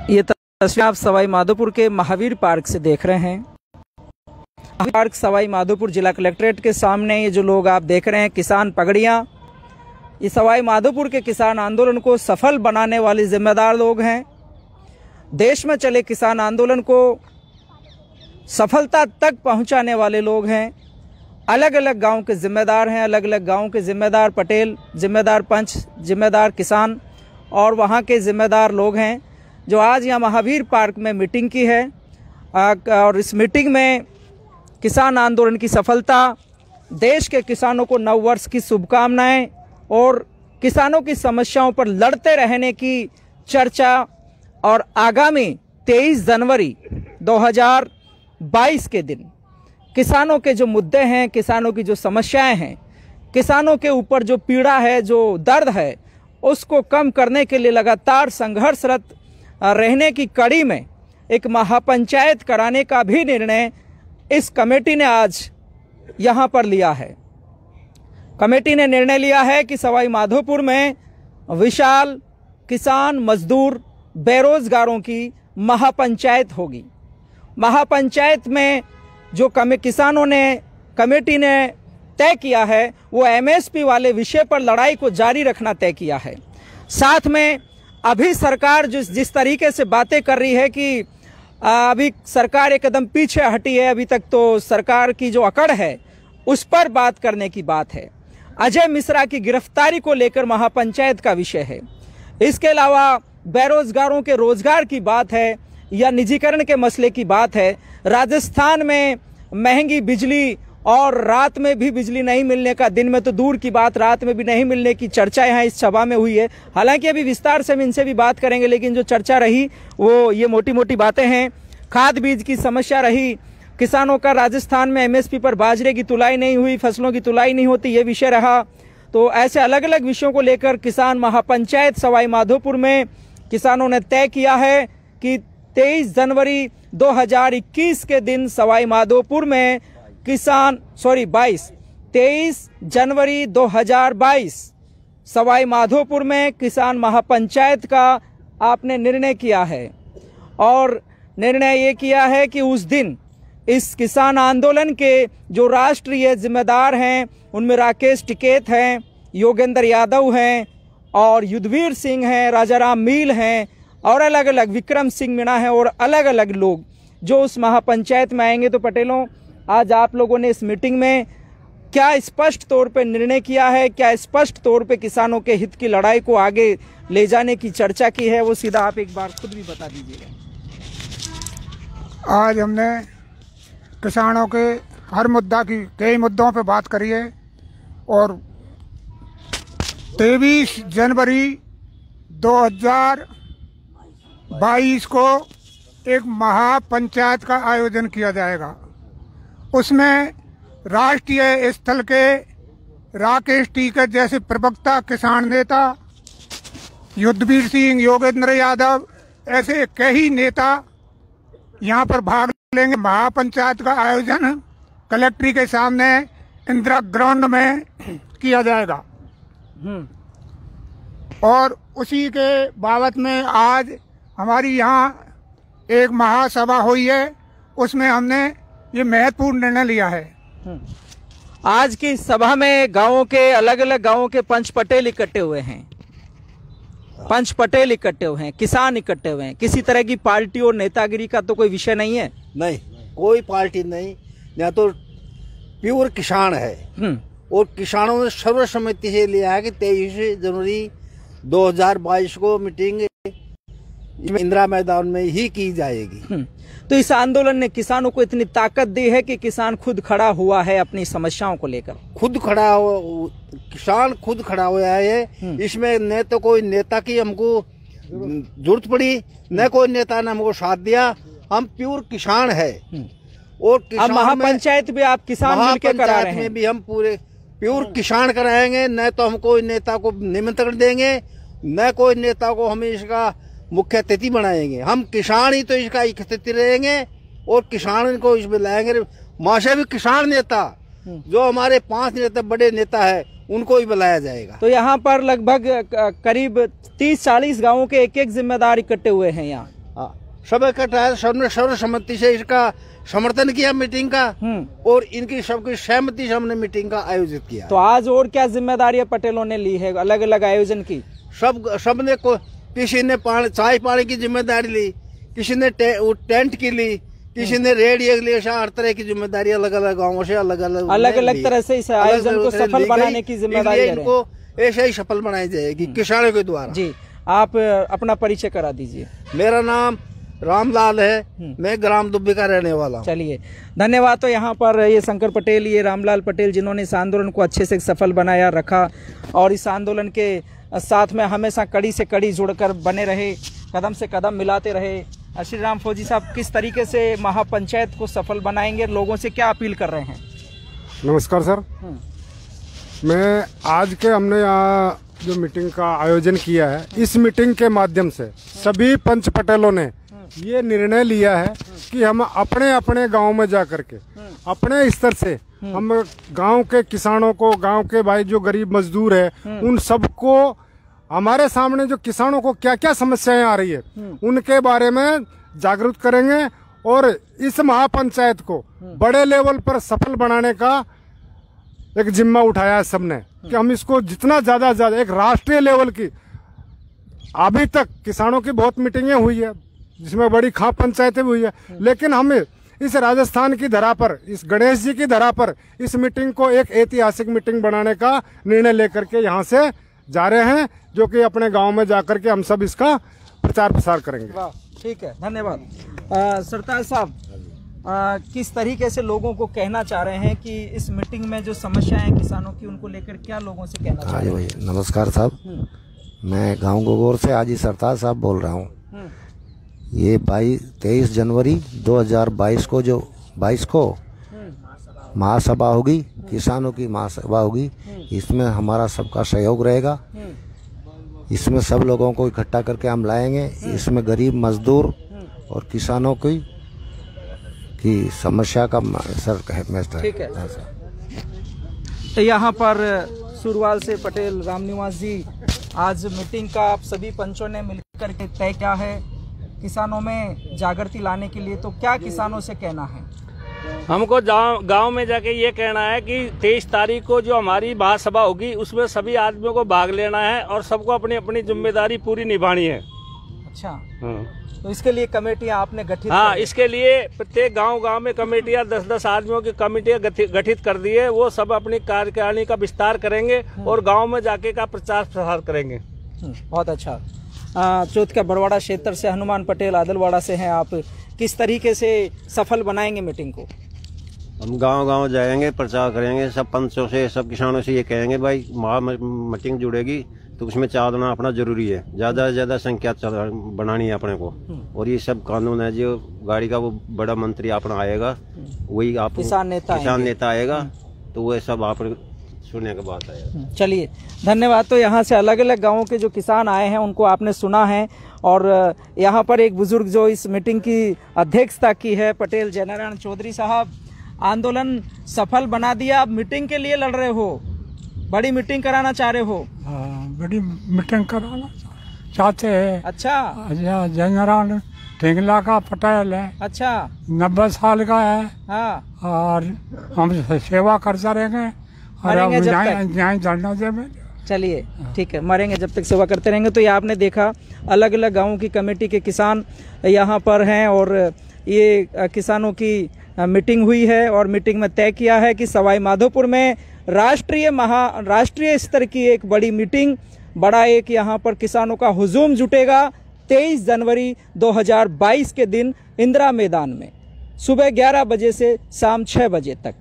ये तस्वीर आप सवाई माधोपुर के महावीर पार्क से देख रहे हैं। पार्क सवाई माधोपुर जिला कलेक्ट्रेट के सामने ये जो लोग आप देख रहे हैं, किसान पगड़ियां, ये सवाई माधोपुर के किसान आंदोलन को सफल बनाने वाले जिम्मेदार लोग हैं। देश में चले किसान आंदोलन को सफलता तक पहुंचाने वाले लोग हैं। अलग अलग गांव के जिम्मेदार हैं, अलग अलग गांव के जिम्मेदार पटेल, जिम्मेदार पंच, जिम्मेदार किसान और वहां के जिम्मेदार लोग हैं जो आज यहाँ महावीर पार्क में मीटिंग की है। और इस मीटिंग में किसान आंदोलन की सफलता, देश के किसानों को नव वर्ष की शुभकामनाएं और किसानों की समस्याओं पर लड़ते रहने की चर्चा और आगामी 23 जनवरी 2022 के दिन किसानों के जो मुद्दे हैं, किसानों की जो समस्याएं हैं, किसानों के ऊपर जो पीड़ा है, जो दर्द है, उसको कम करने के लिए लगातार संघर्षरत रहने की कड़ी में एक महापंचायत कराने का भी निर्णय इस कमेटी ने आज यहां पर लिया है। कमेटी ने निर्णय लिया है कि सवाई माधोपुर में विशाल किसान, मजदूर, बेरोजगारों की महापंचायत होगी। महापंचायत में जो किसानों ने, कमेटी ने तय किया है वो एमएसपी वाले विषय पर लड़ाई को जारी रखना तय किया है। साथ में अभी सरकार जिस तरीके से बातें कर रही है कि अभी सरकार एक कदम पीछे हटी है, अभी तक तो सरकार की जो अकड़ है उस पर बात करने की बात है। अजय मिश्रा की गिरफ्तारी को लेकर महापंचायत का विषय है। इसके अलावा बेरोजगारों के रोजगार की बात है या निजीकरण के मसले की बात है। राजस्थान में महंगी बिजली और रात में भी बिजली नहीं मिलने का, दिन में तो दूर की बात, रात में भी नहीं मिलने की चर्चा यहाँ इस सभा में हुई है। हालांकि अभी विस्तार से हम इनसे भी बात करेंगे, लेकिन जो चर्चा रही वो ये मोटी मोटी बातें हैं। खाद बीज की समस्या रही, किसानों का राजस्थान में एमएसपी पर बाजरे की तुलाई नहीं हुई, फसलों की तुलाई नहीं होती, ये विषय रहा। तो ऐसे अलग अलग विषयों को लेकर किसान महापंचायत सवाई माधोपुर में किसानों ने तय किया है कि 23 जनवरी 2021 के दिन सवाई माधोपुर में 23 जनवरी 2022 सवाई माधोपुर में किसान महापंचायत का आपने निर्णय किया है। और निर्णय ये किया है कि उस दिन इस किसान आंदोलन के जो राष्ट्रीय जिम्मेदार हैं उनमें राकेश टिकैत हैं, योगेंद्र यादव हैं और युद्धवीर सिंह हैं, राजाराम मील हैं और अलग अलग विक्रम सिंह मीणा हैं और अलग अलग लोग जो उस महापंचायत में आएंगे। तो पटेलों, आज आप लोगों ने इस मीटिंग में क्या स्पष्ट तौर पे निर्णय किया है, क्या स्पष्ट तौर पे किसानों के हित की लड़ाई को आगे ले जाने की चर्चा की है, वो सीधा आप एक बार खुद भी बता दीजिएगा। आज हमने किसानों के हर मुद्दा की, कई मुद्दों पे बात करी है और 23 जनवरी 2022 को एक महापंचायत का आयोजन किया जाएगा। उसमें राष्ट्रीय स्थल के राकेश टिकैत जैसे प्रवक्ता, किसान नेता, युद्धवीर सिंह, योगेंद्र यादव, ऐसे कई नेता यहाँ पर भाग लेंगे। महापंचायत का आयोजन कलेक्ट्री के सामने इंदिरा ग्राउंड में किया जाएगा। और उसी के बाबत में आज हमारी यहाँ एक महासभा हुई है, उसमें हमने ये महत्वपूर्ण निर्णय लिया है। आज की सभा में गांवों के, अलग अलग गांवों के पंच पटेल इकट्ठे हुए हैं, पंच पटेल इकट्ठे हुए हैं, किसान इकट्ठे हुए हैं। किसी तरह की पार्टी और नेतागिरी का तो कोई विषय नहीं है। नहीं, कोई पार्टी नहीं, यहाँ तो प्योर किसान है। और किसानों ने सर्वसम्मति से लिया है कि 23 जनवरी 2022 को मीटिंग इंदिरा मैदान में ही की जाएगी। तो इस आंदोलन ने किसानों को इतनी ताकत दी है कि किसान खुद खड़ा हुआ है अपनी समस्याओं को लेकर। किसान खुद खड़ा हुआ है। इसमें न तो कोई नेता की हमको जरूरत पड़ी, न कोई नेता ने हमको साथ दिया। हम प्योर किसान है। और किसान महापंचायत भी आप किसान मिलकर करा रहे हैं। में भी हम पूरे प्योर किसान कराएंगे। न तो हम कोई नेता को निमंत्रण देंगे, न कोई नेता को हम इसका मुख्य अतिथि बनाएंगे। हम किसान ही तो इसका अतिथि रहेंगे और किसान को इसमें लाएंगे। माँ से भी किसान नेता, जो हमारे 5 नेता बड़े नेता है, उनको ही बुलाया जाएगा। तो यहाँ पर लगभग करीब 30-40 गांवों के एक जिम्मेदार इकट्ठे हुए हैं यहाँ। हाँ, सब इकट्ठा है, सबने सर्वसम्मति से इसका समर्थन किया मीटिंग का, और इनकी सबकी सहमति से हमने मीटिंग का आयोजित किया। तो आज और क्या जिम्मेदारियां पटेलों ने ली है अलग अलग आयोजन की? सबने किसी ने चाय पानी की जिम्मेदारी ली, किसी ने टेंट की ली, किसी ने रेडियो के लिए, हर तरह की जिम्मेदारी अलग अलग गाँवों से अलग अलग तरह से इस आयोजन को सफल बनाने की जिम्मेदारी इनको ऐसे ही सफल बनाई जाएगी किसानों के द्वारा। जी, आप अपना परिचय करा दीजिए। मेरा नाम रामलाल है, मैं ग्राम दुब्बी का रहने वाला हूँ। चलिए, धन्यवाद। तो यहाँ पर ये शंकर पटेल, ये रामलाल पटेल, जिन्होंने इस आंदोलन को अच्छे से सफल बनाया रखा और इस आंदोलन के साथ में हमेशा कड़ी से कड़ी जुड़कर बने रहे, कदम से कदम मिलाते रहे। श्री राम फौजी साहब, किस तरीके से महापंचायत को सफल बनाएंगे, लोगों से क्या अपील कर रहे हैं? नमस्कार सर, मैं आज के हमने यहाँ जो मीटिंग का आयोजन किया है, इस मीटिंग के माध्यम से सभी पंच पटेलों ने ये निर्णय लिया है कि हम अपने अपने गांव में जा करके अपने स्तर से हम गांव के किसानों को, गांव के भाई जो गरीब मजदूर है, उन सबको हमारे सामने जो किसानों को क्या क्या समस्याएं आ रही है उनके बारे में जागरूक करेंगे और इस महापंचायत को बड़े लेवल पर सफल बनाने का एक जिम्मा उठाया है सबने कि हम इसको जितना ज्यादा एक राष्ट्रीय लेवल की, अभी तक किसानों की बहुत मीटिंगें हुई है जिसमें बड़ी खाप पंचायतें भी हुई है, लेकिन हमें इस राजस्थान की धरा पर, इस गणेश जी की धरा पर इस मीटिंग को एक ऐतिहासिक मीटिंग बनाने का निर्णय लेकर के यहाँ से जा रहे हैं, जो कि अपने गांव में जाकर के हम सब इसका प्रचार प्रसार करेंगे। वाह, ठीक है, धन्यवाद। सरताज साहब, किस तरीके से लोगों को कहना चाह रहे हैं कि इस मीटिंग में जो समस्याएं किसानों की, उनको लेकर क्या लोगों से कहना चाह रहे हैं? नमस्कार साहब, मैं गांव गोगोर से हाजी सरताज साहब बोल रहा हूँ। ये 23 जनवरी 2022 को जो 22 को महासभा होगी, किसानों की महासभा होगी, इसमें हमारा सबका सहयोग रहेगा। इसमें सब लोगों को इकट्ठा करके हम लाएंगे। इसमें गरीब मजदूर और किसानों की समस्या का सर है। ठीक है। तो यहाँ पर सुरवाल से पटेल रामनिवास जी, आज मीटिंग का आप सभी पंचों ने मिलकर के तय किया है किसानों में जागृति लाने के लिए, तो क्या किसानों से कहना है? हमको गांव में जाके ये कहना है कि 23 तारीख को जो हमारी महासभा होगी उसमें सभी आदमियों को भाग लेना है और सबको अपनी अपनी जिम्मेदारी पूरी निभानी है। अच्छा, तो इसके लिए कमेटियां आपने गठित? हाँ, इसके लिए प्रत्येक गांव में कमेटियां 10-10 आदमियों की कमेटियां गठित कर दी है। वो सब अपनी कार्यकारिणी का विस्तार करेंगे और गाँव में जाके का प्रचार प्रसार करेंगे। बहुत अच्छा। चौथ का बड़वाड़ा क्षेत्र से हनुमान पटेल आदलवाड़ा से हैं आप, किस तरीके से सफल बनाएंगे मीटिंग को? हम गांव जाएंगे, प्रचार करेंगे, सब पंचों से, सब किसानों से ये कहेंगे भाई मीटिंग जुड़ेगी तो उसमें चाह देना अपना जरूरी है, ज्यादा से ज्यादा संख्या बनानी है अपने को। और ये सब कानून है, जो गाड़ी का वो बड़ा मंत्री अपना आएगा, वही आप किसान नेता आएगा, तो वो सब आप सुनने के बाद आएगा। चलिए, धन्यवाद। तो यहाँ से अलग अलग गांवों के जो किसान आए हैं उनको आपने सुना है, और यहाँ पर एक बुजुर्ग जो इस मीटिंग की अध्यक्षता की है, पटेल जयनारायण चौधरी साहब, आंदोलन सफल बना दिया। आप मीटिंग के लिए लड़ रहे हो, बड़ी मीटिंग कराना चाह रहे हो? बड़ी मीटिंग कराना चाहते हैं। अच्छा, जयनारायण ढेंगला का पटेल है। अच्छा, 90 साल का है। हाँ, और हम सेवा करते रहेंगे, चलिए ठीक है, मरेंगे जब तक सेवा करते रहेंगे। तो ये आपने देखा, अलग अलग गांवों की कमेटी के किसान यहाँ पर हैं और ये किसानों की मीटिंग हुई है और मीटिंग में तय किया है कि सवाई माधोपुर में राष्ट्रीय स्तर की एक बड़ी मीटिंग, बड़ा एक यहाँ पर किसानों का हुजूम जुटेगा 23 जनवरी 2022 के दिन इंदिरा मैदान में, सुबह 11 बजे से शाम 6 बजे तक।